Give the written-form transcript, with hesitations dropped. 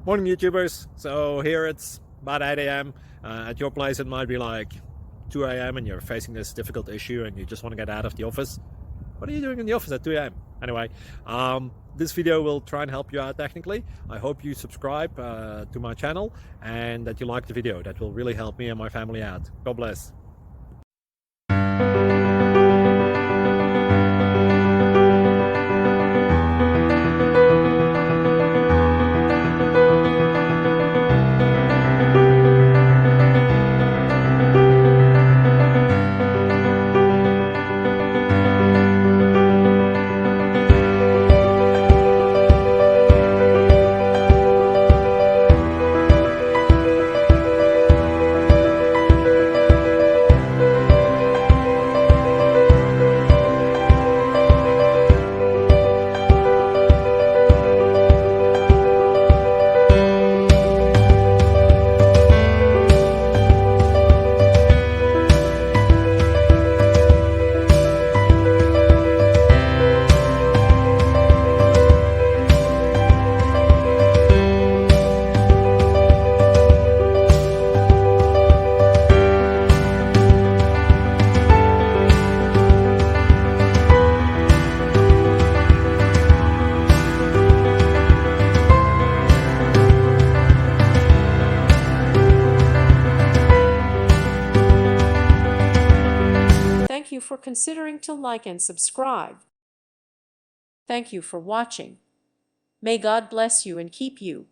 Morning YouTubers. So here it's about 8 a.m. At your place it might be like 2 a.m. and you're facing this difficult issue and you just want to get out of the office. What are you doing in the office at 2 a.m.? Anyway, this video will try and help you out technically. I hope you subscribe to my channel and that you like the video. That will really help me and my family out. God bless. Thank you for considering to like and subscribe. Thank you for watching. May God bless you and keep you.